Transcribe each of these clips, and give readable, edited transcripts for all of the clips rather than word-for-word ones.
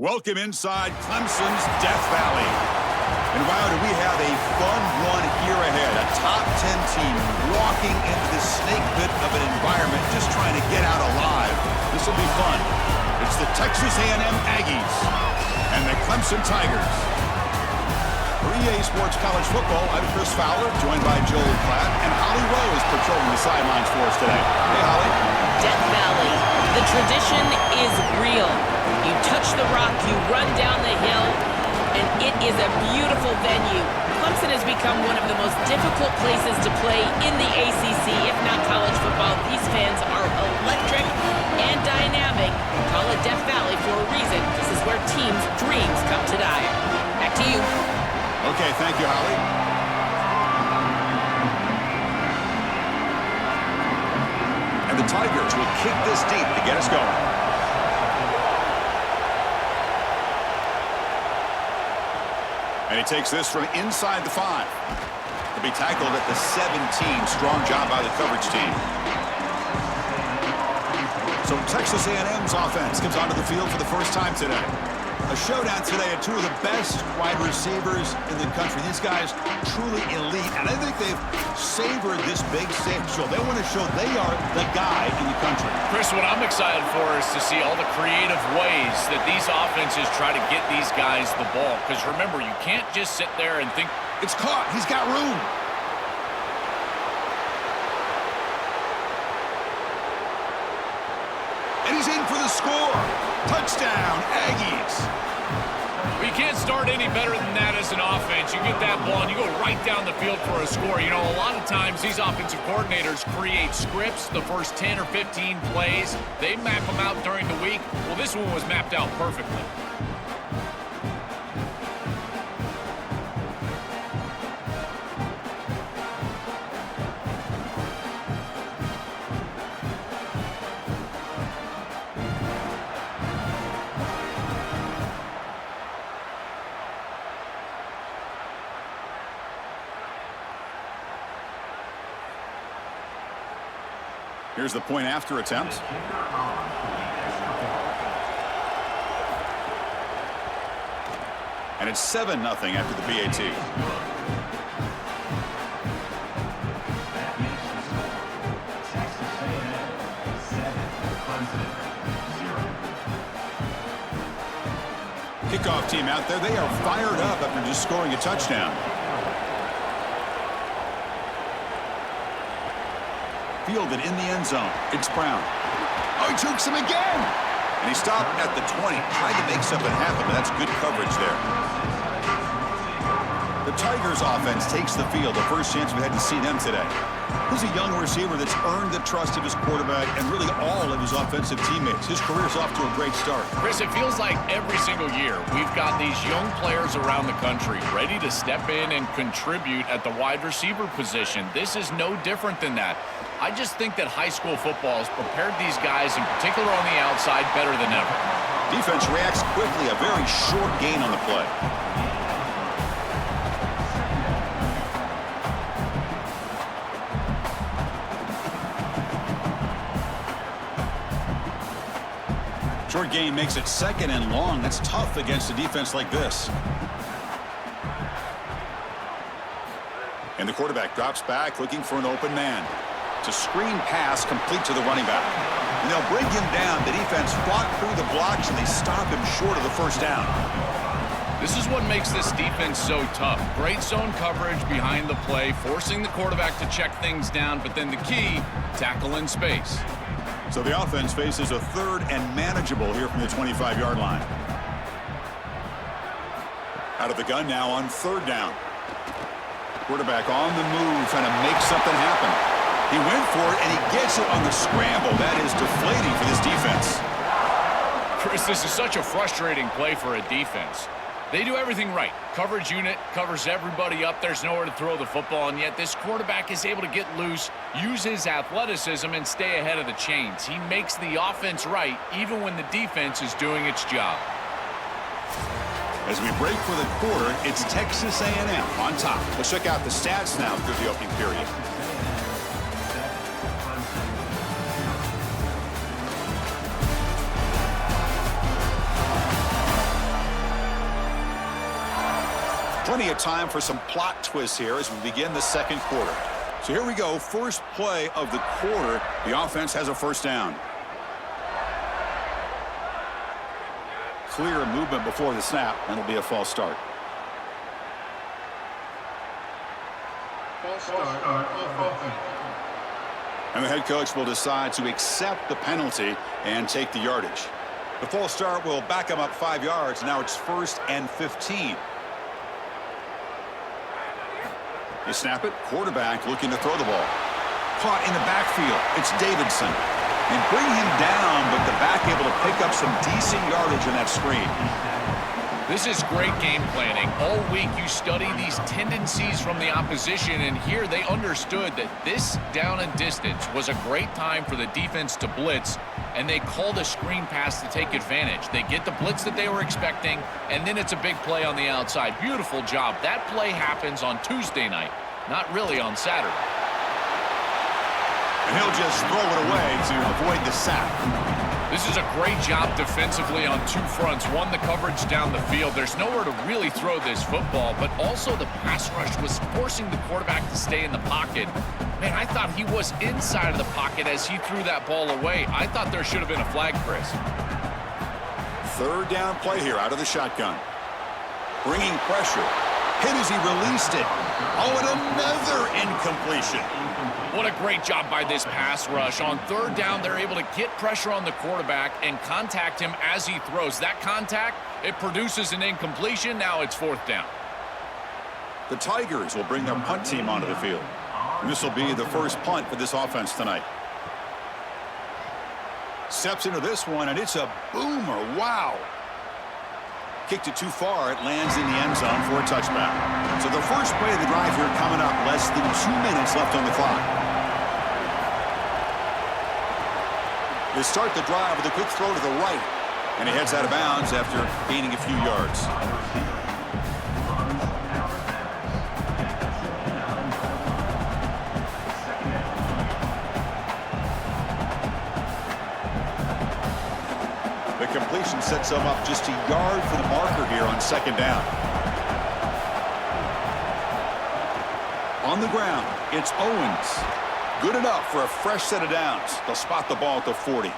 Welcome inside Clemson's Death Valley. And wow, do we have a fun one here ahead. A top 10 team walking into the snake pit of an environment just trying to get out alive. This will be fun. It's the Texas A&M Aggies and the Clemson Tigers. For EA Sports College Football, I'm Chris Fowler, joined by Joel Platt, and Holly Rowe is patrolling the sidelines for us today. Hey, Holly. Death Valley. The tradition is real. You touch the rock, you run down the hill, and it is a beautiful venue. Clemson has become one of the most difficult places to play in the ACC, if not college football. These fans are electric and dynamic. Call it Death Valley for a reason. This is where teams' dreams come to die. Back to you. Okay, thank you, Holly. And the Tigers will kick this deep to get us going. And he takes this from inside the 5. To be tackled at the 17. Strong job by the coverage team. So Texas A&M's offense comes onto the field for the first time today. A showdown today at two of the best wide receivers in the country. These guys truly elite, and I think they've savored this big stage. So they want to show they are the guy in the country. Chris, what I'm excited for is to see all the creative ways that these offenses try to get these guys the ball. Because remember, you can't just sit there and think, it's caught. He's got room. And he's in for the score. Touchdown, Aggies. You can't start any better than that as an offense. You get that ball and you go right down the field for a score. You know, a lot of times these offensive coordinators create scripts, the first 10 or 15 plays. They map them out during the week. Well, this one was mapped out perfectly. Here's the point after attempt. And it's 7-0 after the PAT. Kickoff team out there. They are fired up after just scoring a touchdown. Fielded in the end zone. It's Brown. Oh, he jukes him again. And he stopped at the 20. Tried to make something happen, but that's good coverage there. The Tigers offense takes the field. The first chance we had to see them today. He's a young receiver that's earned the trust of his quarterback and really all of his offensive teammates. His career's off to a great start. Chris, it feels like every single year we've got these young players around the country ready to step in and contribute at the wide receiver position. This is no different than that. I just think that high school football has prepared these guys, in particular on the outside, better than ever. Defense reacts quickly. A very short gain on the play. Short gain makes it 2nd and long. That's tough against a defense like this. And the quarterback drops back looking for an open man. It's a screen pass complete to the running back. And they'll bring him down. The defense fought through the blocks, and they stop him short of the first down. This is what makes this defense so tough. Great zone coverage behind the play, forcing the quarterback to check things down, but then the key, tackle in space. So the offense faces a 3rd and manageable here from the 25-yard line. Out of the gun now on 3rd down. Quarterback on the move, trying to make something happen. He went for it, and he gets it on the scramble. That is deflating for this defense. Chris, this is such a frustrating play for a defense. They do everything right. Coverage unit covers everybody up. There's nowhere to throw the football, and yet this quarterback is able to get loose, use his athleticism, and stay ahead of the chains. He makes the offense right, even when the defense is doing its job. As we break for the quarter, it's Texas A&M on top. Let's check out the stats now through the opening period. Plenty of time for some plot twists here as we begin the second quarter. So here we go, first play of the quarter. The offense has a first down. Clear movement before the snap, and it'll be a false start. And the head coach will decide to accept the penalty and take the yardage. The false start will back him up 5 yards. Now it's 1st and 15. They snap it. Quarterback looking to throw the ball. Caught in the backfield. It's Davidson. And bring him down, but the back able to pick up some decent yardage on that screen. This is great game planning. All week you study these tendencies from the opposition, and here they understood that this down and distance was a great time for the defense to blitz, and they called a screen pass to take advantage. They get the blitz that they were expecting, and then it's a big play on the outside. Beautiful job. That play happens on Tuesday night, not really on Saturday. And he'll just throw it away to avoid the sack. This is a great job defensively on two fronts. One, the coverage down the field. There's nowhere to really throw this football, but also the pass rush was forcing the quarterback to stay in the pocket. Man, I thought he was inside of the pocket as he threw that ball away. I thought there should have been a flag, Chris. Third down play here out of the shotgun. Bringing pressure. Hit as he released it. Oh, and another incompletion. What a great job by this pass rush. On third down, they're able to get pressure on the quarterback and contact him as he throws. That contact, it produces an incompletion. Now it's 4th down. The Tigers will bring their punt team onto the field. And this will be the first punt for this offense tonight. Steps into this one, and it's a boomer. Wow. Kicked it too far. It lands in the end zone for a touchback. So the first play of the drive here coming up. Less than 2 minutes left on the clock. They start the drive with a quick throw to the right. And he heads out of bounds after gaining a few yards. The completion sets him up just a yard for the marker here on 2nd down. On the ground, it's Owens. Good enough for a fresh set of downs. They'll spot the ball at the 40.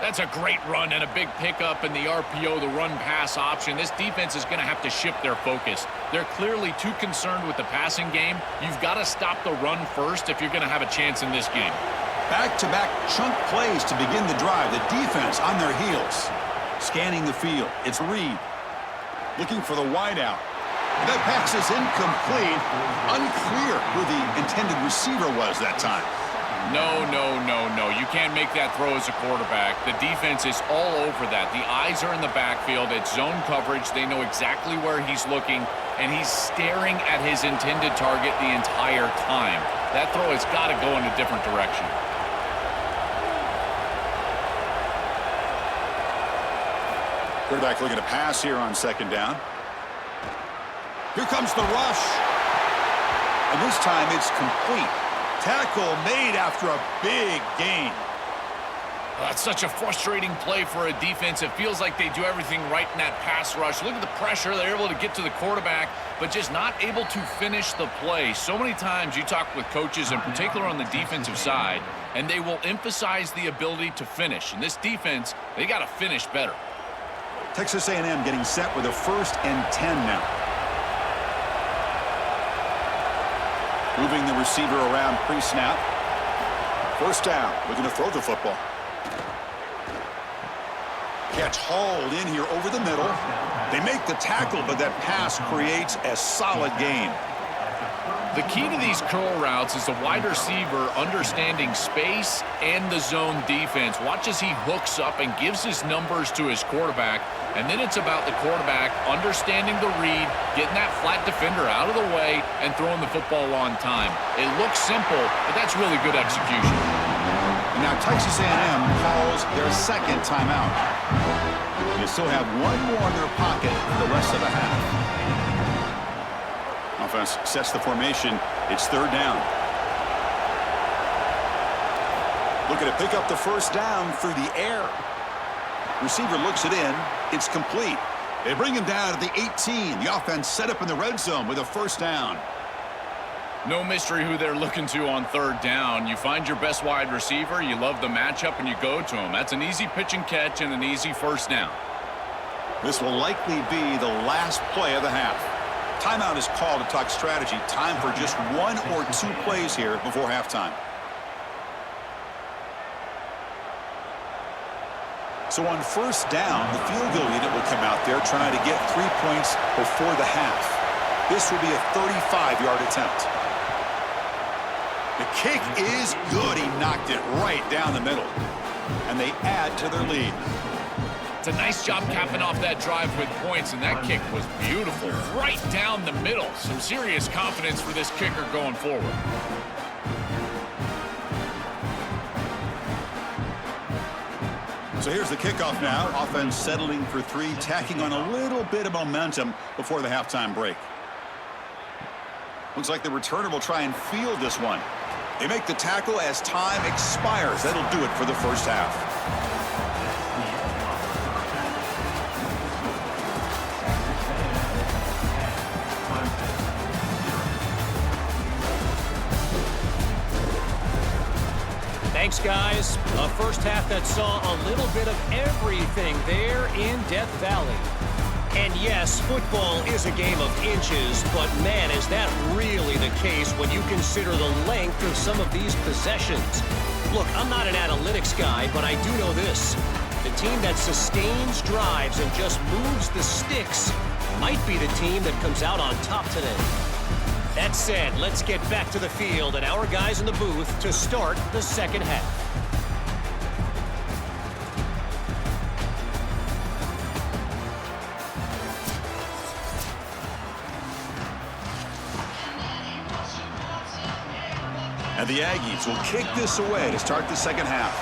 That's a great run and a big pickup in the RPO, the run-pass option. This defense is going to have to shift their focus. They're clearly too concerned with the passing game. You've got to stop the run first if you're going to have a chance in this game. Back-to-back chunk plays to begin the drive. The defense on their heels. Scanning the field. It's Reed. Looking for the wideout. That pass is incomplete. Unclear who the intended receiver was that time. No. You can't make that throw as a quarterback. The defense is all over that. The eyes are in the backfield. It's zone coverage. They know exactly where he's looking, and he's staring at his intended target the entire time. That throw has got to go in a different direction. Quarterback looking to pass here on 2nd down. Here comes the rush. And this time it's complete. Tackle made after a big gain. That's such a frustrating play for a defense. It feels like they do everything right in that pass rush. Look at the pressure. They're able to get to the quarterback, but just not able to finish the play. So many times you talk with coaches, in particular on the defensive side, and they will emphasize the ability to finish. And this defense, they got to finish better. Texas A&M getting set with a 1st and 10 now. Moving the receiver around pre-snap. 1st down, looking to throw the football. Catch hauled in here over the middle. They make the tackle, but that pass creates a solid gain. The key to these curl routes is the wide receiver understanding space and the zone defense. Watch as he hooks up and gives his numbers to his quarterback. And then it's about the quarterback understanding the read, getting that flat defender out of the way, and throwing the football on time. It looks simple, but that's really good execution. Now Texas A&M calls their 2nd timeout. They still have one more in their pocket for the rest of the half. Offense sets the formation. It's 3rd down. Looking to pick up the 1st down through the air. Receiver looks it in. It's complete. They bring him down to the 18. The offense set up in the red zone with a first down. No mystery who they're looking to on third down. You find your best wide receiver, you love the matchup, and you go to him. That's an easy pitch and catch and an easy first down. This will likely be the last play of the half. Timeout is called to talk strategy. Time for just 1 or 2 plays here before halftime. So on first down, the field goal unit will come out there trying to get 3 points before the half. This will be a 35-yard attempt. The kick is good. He knocked it right down the middle. And they add to their lead. It's a nice job capping off that drive with points, and that kick was beautiful. Right down the middle. Some serious confidence for this kicker going forward. So here's the kickoff now. Offense settling for 3, tacking on a little bit of momentum before the halftime break. Looks like the returner will try and field this one. They make the tackle as time expires. That'll do it for the first half. Thanks, guys. A first half that saw a little bit of everything there in Death Valley. And yes, football is a game of inches, but man, is that really the case when you consider the length of some of these possessions. Look, I'm not an analytics guy, but I do know this. The team that sustains drives and just moves the sticks might be the team that comes out on top today. That said, let's get back to the field and our guys in the booth to start the second half. And the Aggies will kick this away to start the second half.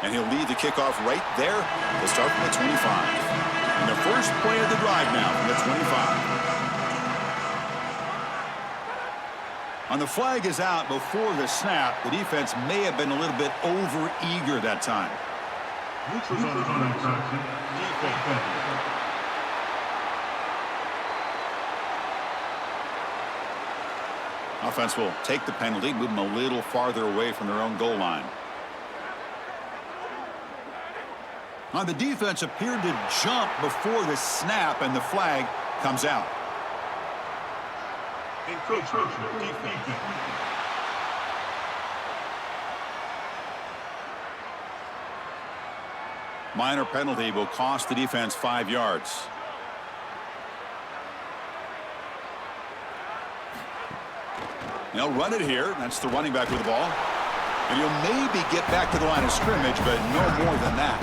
And he'll lead the kickoff right there. They'll start from the 25. And the first play of the drive now from the 25. On the flag is out before the snap. The defense may have been a little bit over-eager that time. Offense will take the penalty, move them a little farther away from their own goal line. Now the defense appeared to jump before the snap, and the flag comes out. Minor penalty will cost the defense 5 yards. They'll run it here. That's the running back with the ball. And he'll maybe get back to the line of scrimmage, but no more than that.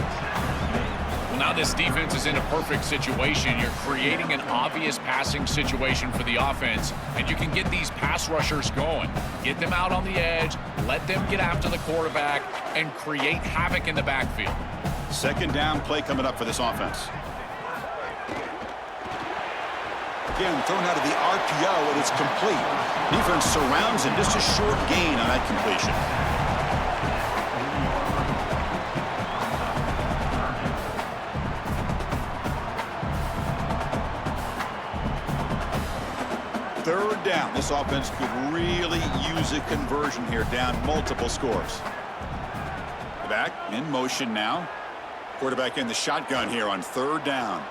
Well, now this defense is in a perfect situation. You're creating an obvious passing situation for the offense, and you can get these pass rushers going. Get them out on the edge, let them get after the quarterback, and create havoc in the backfield. Second down play coming up for this offense. Again, thrown out of the RPO, and it's complete. Defense surrounds him. Just a short gain on that completion. Third down. This offense could really use a conversion here, down multiple scores. Back in motion now. Quarterback in the shotgun here on third down.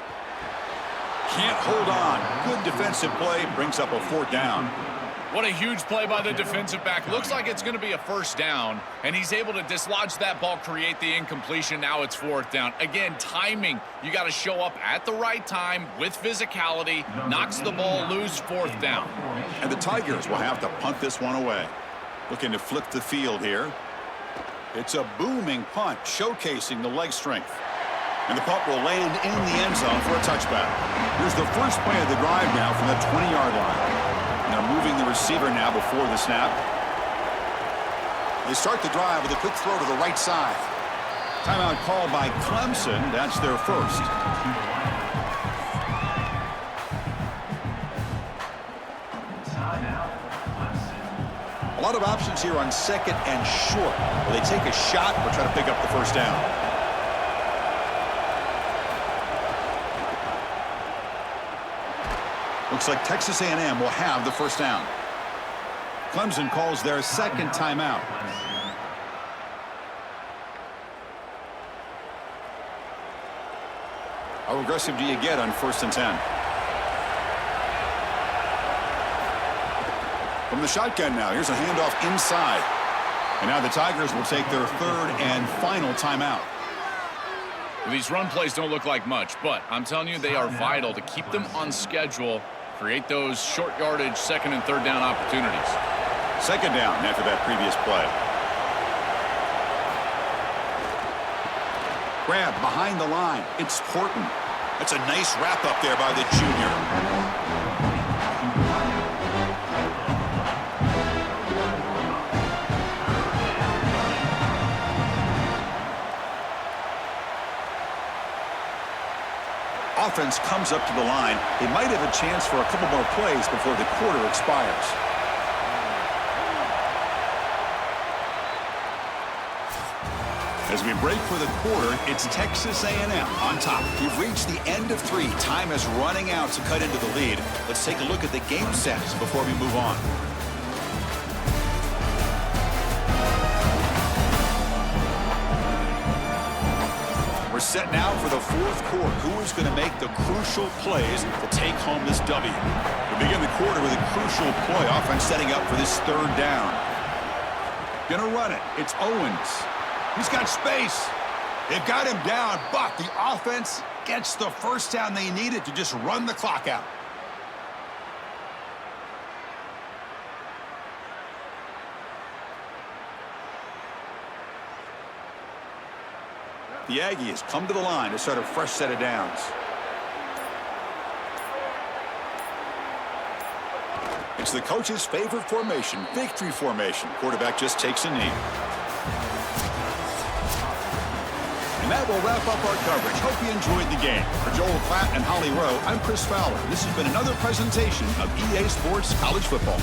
Can't hold on. Good defensive play. Brings up a fourth down. What a huge play by the defensive back. Looks like it's going to be a first down, and he's able to dislodge that ball, create the incompletion. Now it's fourth down. Again, timing. You got to show up at the right time with physicality. Knocks the ball loose, fourth down. And the Tigers will have to punt this one away. Looking to flip the field here. It's a booming punt, showcasing the leg strength. And the punt will land in the end zone for a touchback. Here's the first play of the drive now from the 20-yard line. Now moving the receiver now before the snap. They start the drive with a quick throw to the right side. Timeout called by Clemson. That's their first. A lot of options here on second and short. Will they take a shot or try to pick up the first down? Looks like Texas A&M will have the first down. Clemson calls their second timeout. How aggressive do you get on 1st and 10? From the shotgun now, here's a handoff inside. And now the Tigers will take their third and final timeout. Well, these run plays don't look like much, but I'm telling you, they are vital to keep them on schedule, create those short yardage 2nd and 3rd down opportunities. 2nd down after that previous play. Grab behind the line. It's Horton. That's a nice wrap up there by the junior. Offense comes up to the line. They might have a chance for a couple more plays before the quarter expires. As we break for the quarter, it's Texas A&M on top. We've reached the end of 3. Time is running out to cut into the lead. Let's take a look at the game sets before we move on. We're set now for the 4th quarter. Who is going to make the crucial plays to take home this W? We begin the quarter with a crucial play. Offense setting up for this 3rd down. Gonna run it. It's Owens. He's got space. They've got him down, but the offense gets the first down they needed to just run the clock out. The Aggies come to the line to start a fresh set of downs. It's the coach's favorite formation, victory formation. Quarterback just takes a knee. And that will wrap up our coverage. Hope you enjoyed the game. For Joel Platt and Holly Rowe, I'm Chris Fowler. This has been another presentation of EA Sports College Football.